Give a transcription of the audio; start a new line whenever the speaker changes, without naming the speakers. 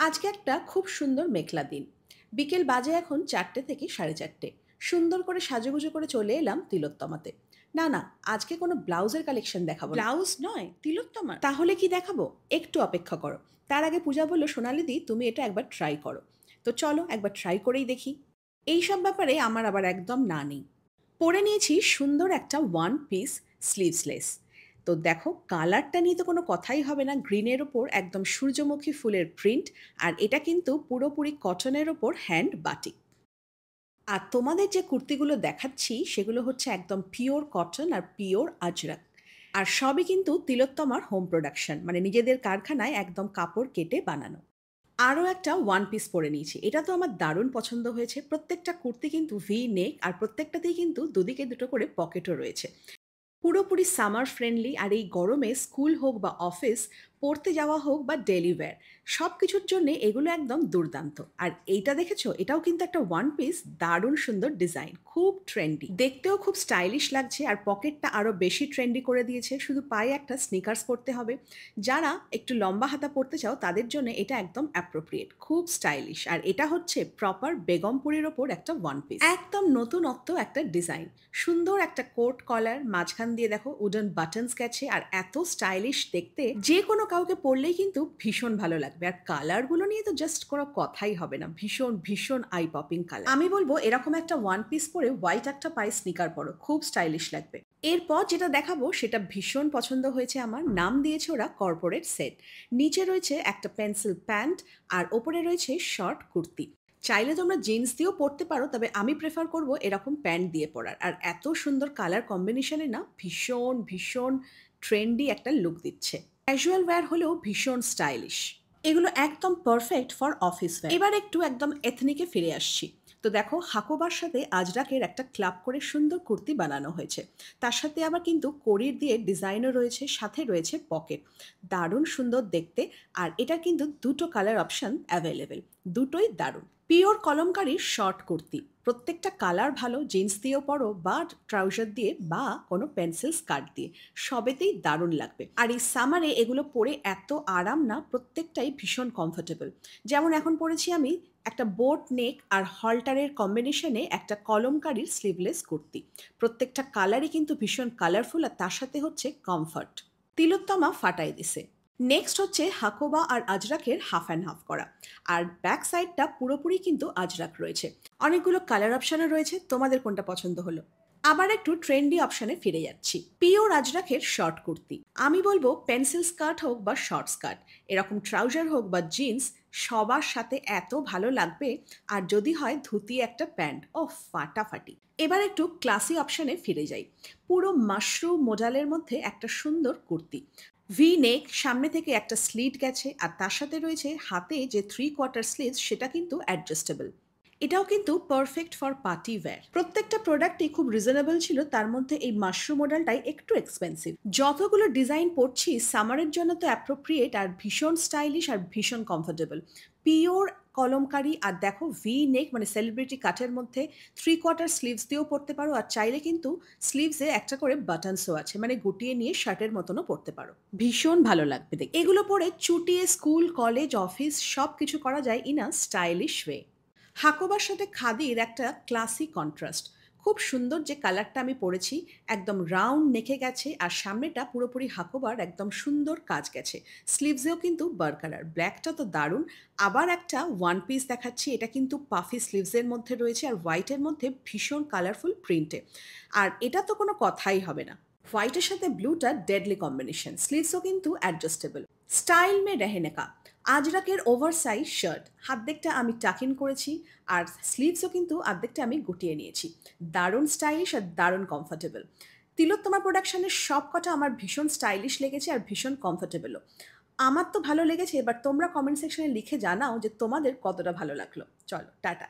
আজকে একটা খুব সুন্দর মেঘলা দিন। বিকেল বাজে এখন ৪টে থেকে ৪:৩০। সুন্দর করে সাজুগুজু করে চলে এলাম তিলোত্তমাতে। না, না, আজকে কোনো ব্লাউজের কালেকশন দেখাবো না। ব্লাউজ নয়, তিলোত্তমা। তাহলে কি দেখাবো? একটু অপেক্ষা করো। তার আগে পূজা বলল, "সোনালিদি, তুমি এটা একবার ট্রাই করো।" তো চলো একবার ট্রাই করেই দেখি। এইসব ব্যাপারে আমার আবার একদম না নেই। পরে নিয়েছি সুন্দর একটা ওয়ান পিস স্লিভসলেস। তো দেখো, কালারটা নিয়ে তো কোনো কথাই হবে না। গ্রিনের ওপর একদম সূর্যমুখী ফুলের প্রিন্ট। আর এটা কিন্তু পুরোপুরি কটনের ওপর হ্যান্ড বাটিক। আর তোমাদের যে কুর্তিগুলো দেখাচ্ছি সেগুলো হচ্ছে একদম পিওর কটন আর পিওর আজরাক। আর সবই কিন্তু তিলোত্তমার হোম প্রোডাকশন, মানে নিজেদের কারখানায় একদম কাপড় কেটে বানানো। আরও একটা ওয়ান পিস পরে নিয়েছি। এটা তো আমার দারুণ পছন্দ হয়েছে। প্রত্যেকটা কুর্তি কিন্তু ভি নেক আর প্রত্যেকটাতেই কিন্তু দুদিকে দুটো করে পকেটও রয়েছে। পুরোপুরি সামার ফ্রেন্ডলি। আর এই গরমে স্কুল হোক বা অফিস, পড়তে যাওয়া হোক বা ডেলি ওয়্যার, সব কিছুর জন্য এগুলো একদম দুর্দান্ত। আর এইটা দেখেছো, এটাও কিন্তু একটা ওয়ান পিস, দারুণ সুন্দর ডিজাইন, খুব ট্রেন্ডি, দেখতেও খুব স্টাইলিশ লাগছে। আর পকেটটা আরও বেশি ট্রেন্ডি করে দিয়েছে। শুধু পায়ে একটা স্নিকার্স পরতে হবে। যারা একটু লম্বা হাতা পরতে চাও তাদের জন্য এটা একদম অ্যাপ্রোপ্রিয়েট, খুব স্টাইলিশ। আর এটা হচ্ছে প্রপার বেগমপুরীর ওপর একটা ওয়ান পিস, একদম নতুনত্ব একটা ডিজাইন। সুন্দর একটা কোট কলার, মাঝখান দিয়ে দেখো উডেন বাটনস গেছে। আর এত স্টাইলিশ দেখতে, যে কোনো কাউকে পরলেই কিন্তু ভীষণ ভালো লাগবে। আর কালারগুলো নিয়ে তো জাস্ট কোনো কথাই হবে না, ভীষণ ভীষণ আই পপিং কালার। আমি বলবো এরকম একটা ওয়ান পিস পরে হোয়াইট একটা পায়ে স্নিকার পরো, খুব স্টাইলিশ লাগবে। এরপর যেটা দেখাবো সেটা ভীষণ পছন্দ হয়েছে আমার। নাম দিয়েছে ওরা কর্পোরেট সেট। নিচে রয়েছে একটা পেন্সিল প্যান্ট আর ওপরে রয়েছে শর্ট কুর্তি। চাইলে তোমরা জিন্স দিয়েও পরতে পারো, তবে আমি প্রেফার করব এরকম প্যান্ট দিয়ে পরার। আর এত সুন্দর কালার কম্বিনেশনে না, ভীষণ ভীষণ ট্রেন্ডি একটা লুক দিচ্ছে। ক্যাজুয়াল ওয়্যার হলেও ভীষণ স্টাইলিশ। এগুলো একদম পারফেক্ট ফর অফিস ওয়্যার। এবার একটু একদম এথনিকে ফিরে আসছি। তো দেখো, হাকোবার সাথে আজরাকের একটা ক্লাব করে সুন্দর কুর্তি বানানো হয়েছে। তার সাথে আবার কিন্তু কড়ির দিয়ে ডিজাইনও রয়েছে, সাথে রয়েছে পকেট। দারুণ সুন্দর দেখতে। আর এটা কিন্তু দুটো কালার অপশন অ্যাভেলেবেল, দুটোই দারুণ। পিওর কলমকারীর শর্ট কুর্তি, প্রত্যেকটা কালার ভালো। জিন্স দিয়েও পরো বা ট্রাউজার দিয়ে বা কোনো পেন্সিল স্কার্ট দিয়ে, সবেতেই দারুণ লাগবে। আর এই সামারে এগুলো পরে এত আরাম না, প্রত্যেকটাই ভীষণ কমফোর্টেবল। যেমন এখন পরেছি আমি একটা বোট নেক আর হলটারের কম্বিনেশনে একটা কলমকারীর স্লিভলেস কুর্তি। প্রত্যেকটা কালারই কিন্তু ভীষণ কালারফুল, আর তার সাথে হচ্ছে কমফর্ট। তিলোত্তমা ফাটাই দিছে। নেক্সট হচ্ছে হাকোবা আর আজরাকের হাফ অ্যান্ড হাফ করা। আর ব্যাক সাইডটা পুরোপুরি কিন্তু আজরাক রয়েছে। অনেকগুলো কালার অপশানও রয়েছে, তোমাদের কোনটা পছন্দ হলো? আবার একটু ট্রেন্ডি অপশানে ফিরে যাচ্ছি। পিওর আজরাকের শর্ট কুর্তি। আমি বলবো পেন্সিল স্কার্ট হোক বা শর্ট স্কার্ট, এরকম ট্রাউজার হোক বা জিন্স, সবার সাথে এত ভালো লাগবে। আর যদি হয় ধুতি একটা প্যান্ট, ও ফাটাফাটি। এবার একটু ক্লাসি অপশানে ফিরে যাই। পুরো মাশরুম মোডালের মধ্যে একটা সুন্দর কুর্তি। ভি নেক, সামনে থেকে একটা স্লিট গেছে। আর তার সাথে রয়েছে হাতে যে 3/4 স্লিভস, সেটা কিন্তু অ্যাডজাস্টেবল। এটাও কিন্তু পারফেক্ট ফর পার্টি ওয়্যার। প্রত্যেকটা প্রোডাক্টই খুব রিজনেবল ছিল। তার মধ্যে এই মাশরুম মডেলটাই একটু এক্সপেন্সিভ। যতগুলো ডিজাইন পড়ছি সামারের জন্য তো অ্যাপ্রোপ্রিয়েট, আর ভীষণ স্টাইলিশ আর ভীষণ কমফোর্টেবল। পিওর কলমকারি। আর দেখো ভি নেক, মানে সেলিব্রিটি কাটের মধ্যে 3/4 স্লিভস দিয়েও পরতে পারো। আর চাইলে কিন্তু স্লিভসে একটা করে বাটনসও আছে, মানে গুটিয়ে নিয়ে শার্টের মতনও পরতে পারো। ভীষণ ভালো লাগবে দেখতে। এগুলো পরে চুটিয়ে স্কুল, কলেজ, অফিস সব কিছু করা যায় ইন আ স্টাইলিশ ওয়ে। হাকোবার সাথে খাদির একটা ক্লাসি কন্ট্রাস্ট। খুব সুন্দর যে কালারটা আমি পরেছি, একদম রাউন্ড নেকে গেছে। আর সামনেটা পুরোপুরি হাকোবার একদম সুন্দর কাজ গেছে। স্লিভসেও কিন্তু বার কালার, ব্ল্যাকটা তো দারুণ। আবার একটা ওয়ান পিস দেখাচ্ছি, এটা কিন্তু পাফি স্লিভসের মধ্যে রয়েছে আর হোয়াইটের মধ্যে ভীষণ কালারফুল প্রিন্টে। আর এটা তো কোনো কথাই হবে না। হোয়াইটের সাথে ব্লুটা ডেডলি কম্বিনেশন। স্লিভসও কিন্তু অ্যাডজাস্টেবল। স্টাইল মে রেহেনে কা। আজরাকের ওভার সাইজ শার্ট, হাতদিকটা আমি টাক ইন করেছি। আর স্লিভসও কিন্তু অর্ধেকটা আমি গুটিয়ে নিয়েছি। দারুণ স্টাইলিশ আর দারুণ কমফোর্টেবল। তিলোত্তমা প্রোডাকশনের সব কটা আমার ভীষণ স্টাইলিশ লেগেছে আর ভীষণ কমফোর্টেবলও। আমার তো ভালো লেগেছে। এবার তোমরা কমেন্ট সেকশনে লিখে জানাও যে তোমাদের কতটা ভালো লাগলো। চলো টাটা।